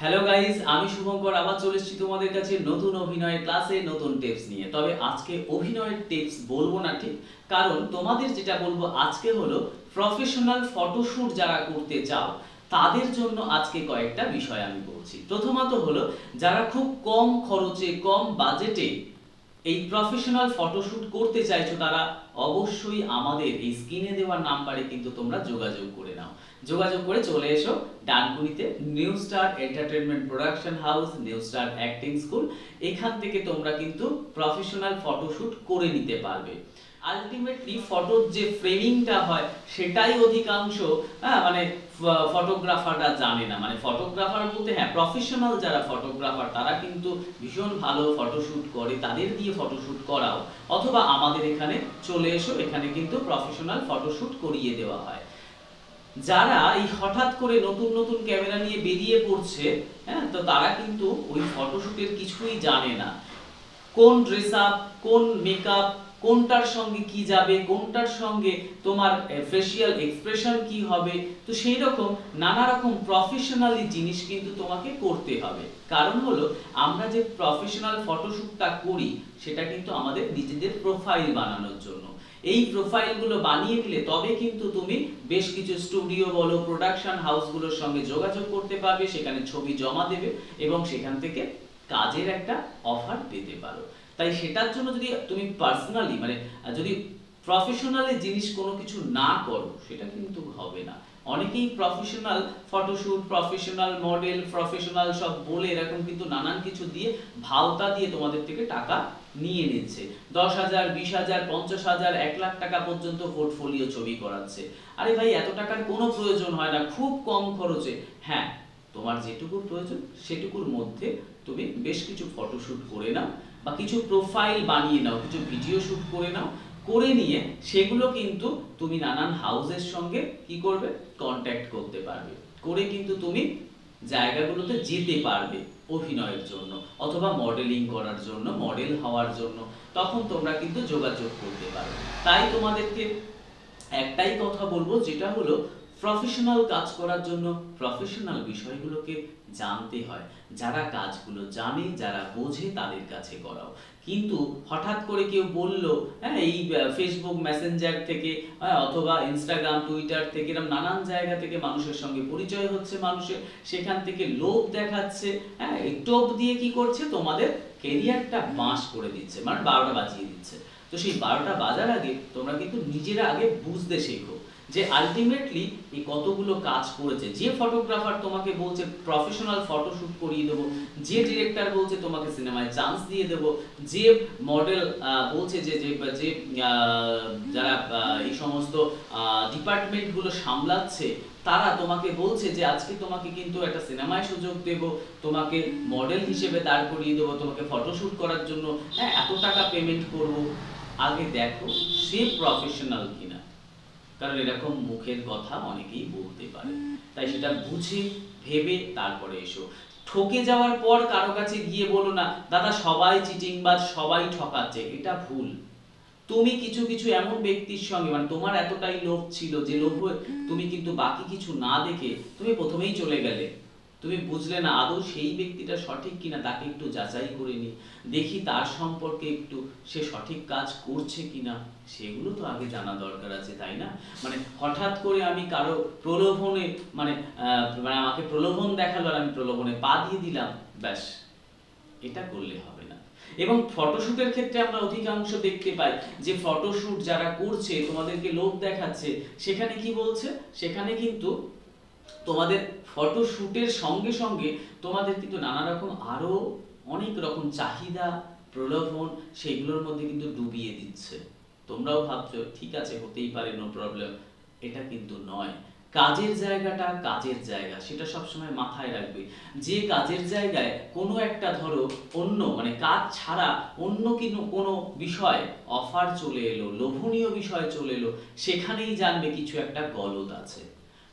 Hello guys, আমি শুভঙ্কর আবার চলে এসেছি তোমাদের কাছে নতুন অভিনয়ের ক্লাসে নতুন টিপস নিয়ে। তবে আজকে অভিনয়ের টিপস বলবো না ঠিক, কারণ তোমাদের যেটা বলবো আজকে হলো প্রফেশনাল ফটোশুট যারা করতে চাও তাদের জন্য আজকে কয়েকটা বিষয় আমি বলছি। প্রথমত হলো যারা খুব কম খরচে কম বাজেটে এই প্রফেশনাল ফটোশুট করতে চাইছো তারা অবশ্যই আমাদের এই স্ক্রিনে দেওয়া নাম্বারে কিন্তু তোমরা যোগাযোগ করে নাও। যোগাযোগ করে চলে এসো ডানকুনিতে new star entertainment production house, new star acting school. এখান থেকে তোমরা কিন্তু প্রফেশনাল ফটোশুট করে নিতে পারবে। আলটিমেটলি ফটোর যে ফ্রেমিংটা হয় সেটাই অধিকাংশ মানে ফটোগ্রাফাররা জানে না। মানে ফটোগ্রাফার বলতে হ্যাঁ, প্রফেশনাল যারা ফটোগ্রাফার তারা কিন্তু ভীষণ ভালো ফটোশুট করে, তাদের দিয়ে ফটোশুট করাও, অথবা আমাদের এখানে চলে এসো, এখানে কিন্তু প্রফেশনাল ফটোশুট করিয়ে দেওয়া হয়। যারা এই হঠাৎ করে নতুন নতুন ক্যামেরা নিয়ে বেরিয়ে পড়ছে, হ্যাঁ, তো তারা কিন্তু ওই ফটোশুটের কিছুই জানে না। কোন ড্রেস আপ, কোন মেকআপ, কোনটার সঙ্গে কি যাবে, কোনটার সঙ্গে তোমার ফেসিয়াল এক্সপ্রেশন কি হবে, তো সেই রকম নানা রকম প্রফেশনালি জিনিস কিন্তু তোমাকে করতে হবে। কারণ হলো আমরা যে প্রফেশনাল ফটোশুটটা করি সেটা কিন্তু আমাদের নিজেদের প্রোফাইল বানানোর জন্য। এই প্রোফাইলগুলো বানিয়ে নিলে তবে কিন্তু তুমি বেশ কিছু স্টুডিও বলো, প্রোডাকশন হাউসগুলোর সঙ্গে যোগাযোগ করতে পারবে, সেখানে ছবি জমা দেবে এবং সেখান থেকে কাজের একটা অফার পেতে পারো। তাই সেটার জন্য যদি তুমি পার্সোনালি মানে যদি প্রফেশনালি জিনিস কোনো কিছু না করো সেটা কিন্তু হবে না। অনেকেই professional photoshoot, professional model, professional সব বলে এরকম কিন্তু নানান কিছু দিয়ে ভাওতা দিয়ে তোমাদের থেকে টাকা নিয়ে নিচ্ছে। 10,000, 20,000, 50,000, 1,00,000 টাকা পর্যন্ত পোর্টফোলিও ছবি করাচ্ছে। আরে ভাই, এত টাকার কোনো প্রয়োজন হয় না, খুব কম খরচে। হ্যাঁ, তোমার যেটুকু প্রয়োজন সেটুকুর মধ্যে তুমি বেশ কিছু ফটোশুট করে নাও বা কিছু প্রোফাইল বানিয়ে নাও, কিছু ভিডিও শুট করে নাও। করে নিয়ে সেগুলো কিন্তু তুমি নানান হাউসের সঙ্গে কি করবে, কন্ট্যাক্ট করতে পারবে। করে কিন্তু তুমি জায়গাগুলোতে যেতে পারবে অভিনয়ের জন্য অথবা মডেলিং করার জন্য, মডেল হওয়ার জন্য। তখন তোমরা কিন্তু যোগাযোগ করতে পারবে। তাই তোমাদেরকে একটাই কথা বলবো, যেটা হলো প্রফেশনাল কাজ করার জন্য প্রফেশনাল বিষয়গুলোকে জানতে হয়। যারা কাজগুলো জানে, যারা বোঝে তাদের কাছে করাও। কিন্তু হঠাৎ করে কেউ বলল, হ্যাঁ, এই ফেসবুক মেসেঞ্জার থেকে অথবা ইনস্টাগ্রাম, টুইটার থেকে এরকম নানান জায়গা থেকে মানুষের সঙ্গে পরিচয় হচ্ছে মানুষের, সেখান থেকে লোভ দেখাচ্ছে, হ্যাঁ, এই টোপ দিয়ে কি করছে, তোমাদের কেরিয়ারটা বাঁশ করে দিচ্ছে, মানে 12টা বাজিয়ে দিচ্ছে। তো সেই 12টা বাজার আগে তোমরা কিন্তু নিজেরা আগে বুঝতে শেখো যে আলটিমেটলি এই কতগুলো কাজ করেছে। যে ফটোগ্রাফার তোমাকে বলছে প্রফেশনাল ফটোশুট করিয়ে দেবো, যে ডিরেক্টর বলছে তোমাকে সিনেমায় চান্স দিয়ে দেবো, যে মডেল বলছে যে যে যে যারা এই সমস্ত ডিপার্টমেন্টগুলো সামলাচ্ছে তারা তোমাকে বলছে যে আজকে তোমাকে কিন্তু একটা সিনেমায় সুযোগ দেব, তোমাকে মডেল হিসেবে দাঁড় করিয়ে দেবো, তোমাকে ফটোশুট করার জন্য হ্যাঁ এত টাকা পেমেন্ট করব। আগে দেখো সে প্রফেশনাল কিনা, কারণ এরকম মুখের কথা অনেকেই বলতে পারে। তাই সেটা বুঝে ভেবে তারপরে এসো। ঠকে যাওয়ার পর কারো কাছে গিয়ে বলো না দাদা সবাই চিটিংবাজ, সবাই ঠকাচ্ছে, এটা ভুল। তুমি কিছু কিছু এমন ব্যক্তির সঙ্গে মানে তোমার এতটাই লোভ ছিল যে লোভে তুমি কিন্তু বাকি কিছু না দেখে তুমি প্রথমেই চলে গেলে। তুমি বুঝলে না আদৌ সেই ব্যক্তিটা সঠিক কিনা, তাকে একটু যাচাই করে নি, দেখি তার সম্পর্কে একটু সে সঠিক কাজ করছে কিনা, সেগুলো তো আগে জানা দরকার আছে, তাই না? মানে হঠাৎ করে আমি কারো প্রলোভনে মানে মানে আমাকে প্রলোভন দেখালো আর আমি প্রলোভনে পা দিয়ে দিলাম, ব্যাস, এটা করলে হবে না। এবং ফটোশুটের ক্ষেত্রে আমরা অধিকাংশ দেখতে পাই যে ফটোশুট যারা করছে তোমাদেরকে লোভ দেখাচ্ছে, সেখানে কি বলছে, সেখানে কিন্তু তোমাদের ফটোশুটের সঙ্গে সঙ্গে তোমাদের কিন্তু নানা রকম আরো অনেক রকম চাহিদা, প্রলোভন সেগুলোর মধ্যে কিন্তু ডুবিয়ে দিচ্ছে। তোমরাও ভাবছো ঠিক আছে হতেই পারে, নো প্রবলেম, এটা কিন্তু নয়। কাজের জায়গাটা কাজের জায়গা, সেটা সবসময় মাথায় রাখবে। যে কাজের জায়গায় কোনো একটা ধরো অন্য মানে কাজ ছাড়া অন্য কোনো বিষয় অফার চলে এলো, লোভনীয় বিষয় চলে এলো, সেখানেই জানবে কিছু একটা গলদ আছে।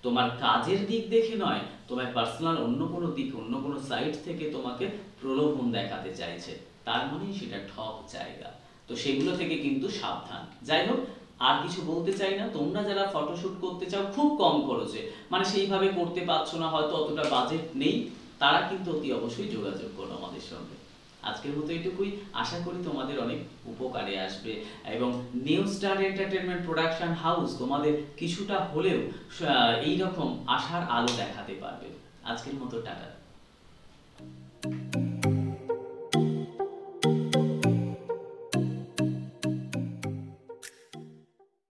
তোমার কাজের দিক দেখে নয়, তোমার পার্সোনাল অন্য কোনো দিক, অন্য কোনো সাইড থেকে তোমাকে প্রলোভন দেখাতে চাইছে, তার মানেই সেটা ঠক জায়গা। তো সেগুলো থেকে কিন্তু সাবধান। যাই হোক, আর কিছু বলতে চাই না। তোমরা যারা ফটোশুট করতে চাও খুব কম খরচে, মানে সেইভাবে করতে পারছো না, হয়তো অতটা বাজেট নেই, তারা কিন্তু অতি অবশ্যই যোগাযোগ করো আমাদের সঙ্গে। আজকের মতো এটুকুই, আশা করি তোমাদের অনেক উপকারে আসবে এবং new star entertainment production house তোমাদের কিছুটা হলেও এইরকম আশার আলো দেখাতে পারবে। আজকের মতো টাটা।